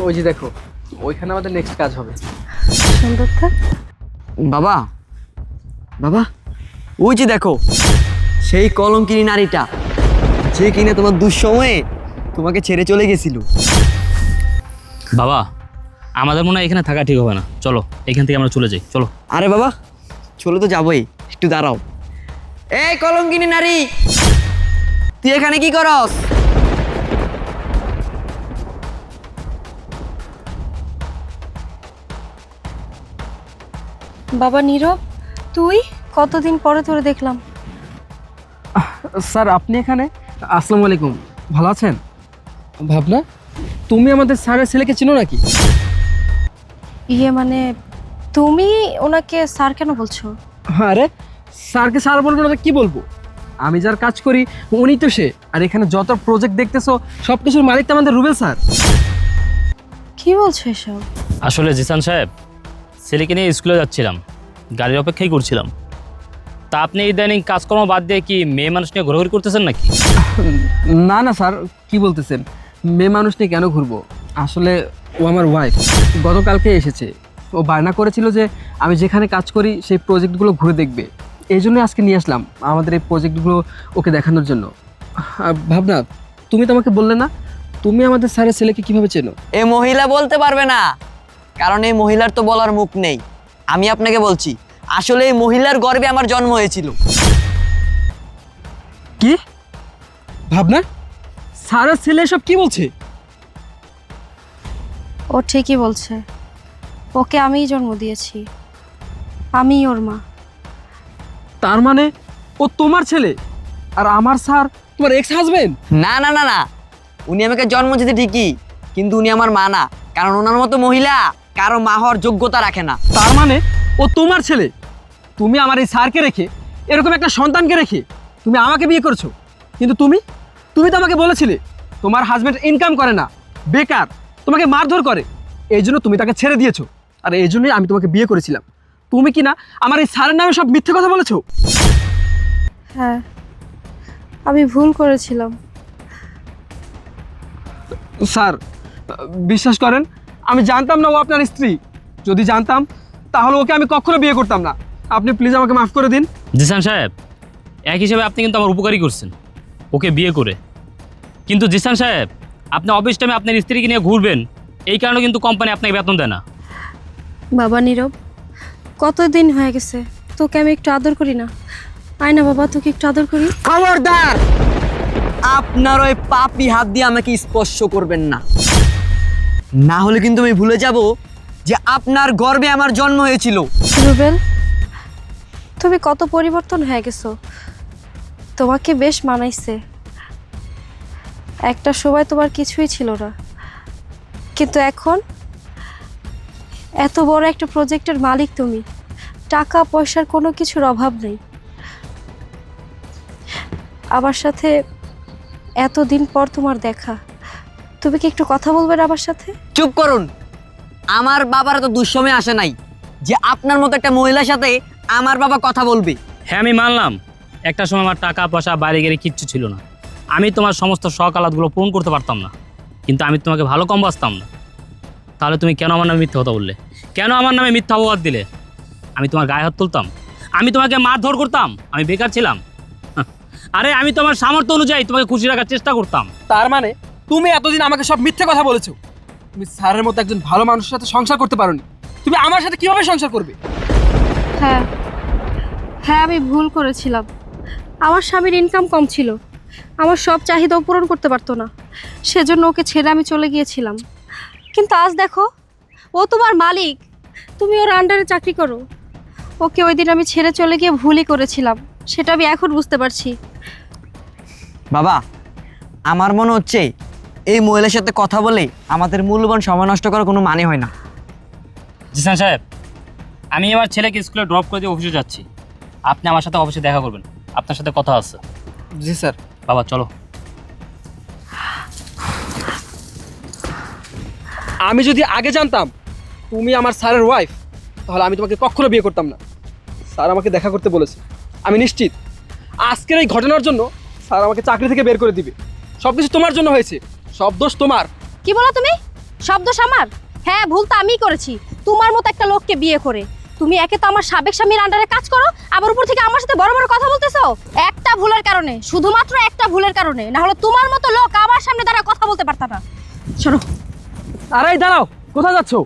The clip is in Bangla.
ওই যে দেখো, ওইখানে আমাদের নেক্সট কাজ হবে। সুন্দর থাক। বাবা, বাবা, ওই যে দেখো সেই কলঙ্কিনী নারীটা, যে কিনা তোমার দুঃসময়ে তোমাকে ছেড়ে চলে গেছিল। বাবা, আমাদের মনে হয় এখানে থাকা ঠিক হবে না, চলো এখান থেকে আমরা চলে যাই, চলো। আরে বাবা, চলে তো যাবোই, একটু দাঁড়াও। এই কলঙ্কিনী নারী, তুই এখানে কি করস? বাবা নীরব, তুই? কতদিন পরে তোরে দেখলাম। স্যার আপনি এখানে? আসসালামু আলাইকুম, ভালো আছেন? ভাবনা, তুমি আমাদের স্যারের ছেলেকে চিনো নাকি? ইয়ে মানে, তুমি ওনাকে স্যার কেন বলছো? আরে স্যারকে স্যার বলবো না তো কি বলবো? আমি যার কাজ করি উনি তো সে। আর এখানে যত প্রজেক্ট দেখতেছো সব কিছুর মালিক তো আমাদের রুবেল স্যার। কি বলছো এসব? আসলে জিসান সাহেব, ছেলেকে নিয়ে স্কুলে যাচ্ছিলাম, গাড়ির অপেক্ষাই করছিলাম। তা আপনি ইদানিং কাজকর্ম বাদ দিয়ে কি মেয়ে মানুষ নিয়ে ঘোরাঘুরি করতেছেন নাকি? না না স্যার, কি বলতেছেন? মেয়ে মানুষ নিয়ে কেন ঘুরবো? আসলে ও আমার ওয়াইফ, গতকালকে এসেছে। ও বায়না করেছিল যে আমি যেখানে কাজ করি সেই প্রজেক্টগুলো ঘুরে দেখবে। এই জন্যই আজকে নিয়ে আসলাম আমাদের এই প্রজেক্টগুলো ওকে দেখানোর জন্য। ভাবনা, তুমি তো আমাকে বললে না তুমি আমাদের স্যারের ছেলেকে কিভাবে চেনো? এ মহিলা বলতে পারবে না, কারণ এই মহিলার তো বলার মুখ নেই। আমি আপনাকে বলছি, আসলে এই মহিলার গর্ভে আমার জন্ম হয়েছিল। কি ভাবনা, স্যারের ছেলে এসব কি বলছে? ও ঠিকই বলছে, ওকে আমিই জন্ম দিয়েছি, আমিই ওর মা। তার মানে ও তোমার ছেলে আর আমার স্যার তোমার এক্স হাজবেন্ড? না না না না, উনি আমাকে জন্ম দিতে ঠিকই, কিন্তু উনি আমার মা না, কারণ ওনার মতো মহিলা কারো মা হওয়ার যোগ্যতা রাখে না। তার মানে ও তোমার ছেলে? তুমি আমার এই স্যারকে রেখে, এরকম একটা সন্তানকে রেখে তুমি আমাকে বিয়ে করেছো। কিন্তু তুমি তুমি তো আমাকে বলেছিলে তোমার হাজবেন্ড ইনকাম করে না, বেকার, তোমাকে মারধর করে, এই জন্য তুমি তাকে ছেড়ে দিয়েছো। আর এই জন্যই আমি তোমাকে বিয়ে করেছিলাম। তুমি কি না আমার এই স্যারের নামে সব মিথ্যে কথা বলেছো? হ্যাঁ, আমি ভুল করেছিলাম। স্যার বিশ্বাস করেন, আমি জানতাম না ও আপনার স্ত্রী। যদি জানতাম তাহলে ওকে আমি কখনো বিয়ে করতাম না। আপনি প্লিজ আমাকে মাফ করে দিন। জিসান সাহেব, এক হিসেবে আপনি কিন্তু আমার উপকারই করছেন ওকে বিয়ে করে। কিন্তু জিসান সাহেব, আপনি অফিস টাইমে আপনার স্ত্রীকে নিয়ে ঘুরবেন, এই কারণে কিন্তু কোম্পানি আপনাকে বেতন দেয় না। বাবা নীরব, কতদিন হয়ে গেছে তোকে আমি একটু আদর করি না? আয় না বাবা, তোকে একটু আদর করি। খবরদার, আপনার ওই পাপি হাত দিয়ে আমাকে স্পর্শ করবেন না, না হলে কিন্তু আমি ভুলে যাব যে আপনার গর্ভে আমার জন্ম হয়েছিল। রুবেল, তুমি কত পরিবর্তন হয়ে গেছো, তোমাকে বেশ মানাইছে। একটা সময় তোমার কিছুই ছিল না, কিন্তু এখন এত বড় একটা প্রজেক্টের মালিক তুমি, টাকা পয়সার কোনো কিছুর অভাব নেই। আমার সাথে এতদিন পর তোমার দেখা, তুমি কি একটু কথা বলবে না আমার সাথে? চুপ করুন, আমার বাবার তো দুঃসময় আসে নাই যে আপনার মতো একটা মহিলার সাথে আমার বাবা কথা বলবে। হ্যাঁ আমি মানলাম, একটা সময় আমার টাকা পয়সা বাইরে গেলে কিচ্ছু ছিল না, আমি তোমার সমস্ত শখ আহ্লাদগুলো পূরণ করতে পারতাম না, কিন্তু আমি তোমাকে ভালো কম বাসতাম না। তাহলে তুমি কেন আমার নামে মিথ্যা কথা বললে? কেন আমার নামে মিথ্যা অপবাদ দিলে? আমি তোমার গায়ে হাত তুলতাম? আমি তোমাকে মারধর করতাম? আমি বেকার ছিলাম? আরে আমি তোমার সামর্থ্য অনুযায়ী তোমাকে খুশি রাখার চেষ্টা করতাম। তার মানে তুমি এতদিন আমাকে সব মিথ্যে কথা বলেছো। তুমি স্যারের মতো একজন ভালো মানুষের সাথে সংসার করতে পারোনি, তুমি আমার সাথে কিভাবে সংসার করবে? হ্যাঁ হ্যাঁ, আমি ভুল করেছিলাম। আমার স্বামীর ইনকাম কম ছিল, আমার সব চাহিদাও পূরণ করতে পারতো না, সেজন্য ওকে ছেড়ে আমি চলে গিয়েছিলাম। কিন্তু আজ দেখো, ও তোমার মালিক, তুমি ওর আন্ডারে চাকরি করো। ওকে ওই দিন আমি ছেড়ে চলে গিয়ে ভুলই করেছিলাম, সেটা আমি এখন বুঝতে পারছি। বাবা, আমার মনে হচ্ছে এই মহিলার সাথে কথা বলে আমাদের মূল্যবান সময় নষ্ট করার কোনো মানে হয় না। জিসান সাহেব, আমি আমার ছেলেকে স্কুলে ড্রপ করে দিয়ে অফিসে যাচ্ছি, আপনি আমার সাথে অফিসে দেখা করবেন, আপনার সাথে কথা আছে। জি স্যার। বাবা চলো। আমি যদি আগে জানতাম তুমি আমার স্যারের ওয়াইফ, তাহলে আমি তোমাকে কখনো বিয়ে করতাম না। স্যার আমাকে দেখা করতে বলেছে, আমি নিশ্চিত আজকের এই ঘটনার জন্য স্যার আমাকে চাকরি থেকে বের করে দিবে। সব কিছু তোমার জন্য হয়েছে, সব দোষ তোমার। কি বলো তুমি? সব দোষ আমার? হ্যাঁ, ভুল তো আমিই করেছি, তোমার মতো একটা লোককে বিয়ে করে। তুমি একে তো আমার সাবেক স্বামীর আন্ডারে কাজ করো, আবার উপর থেকে আমার সাথে বড় বড় কথা বলতেছো। একটা ভুলের কারণে, শুধুমাত্র একটা ভুলের কারণে, না হলে তোমার মতো লোক আমার সামনে দাঁড়া কথা বলতে পারতা না। শোনো, আরে দাঁড়াও, কোথায় যাচ্ছো?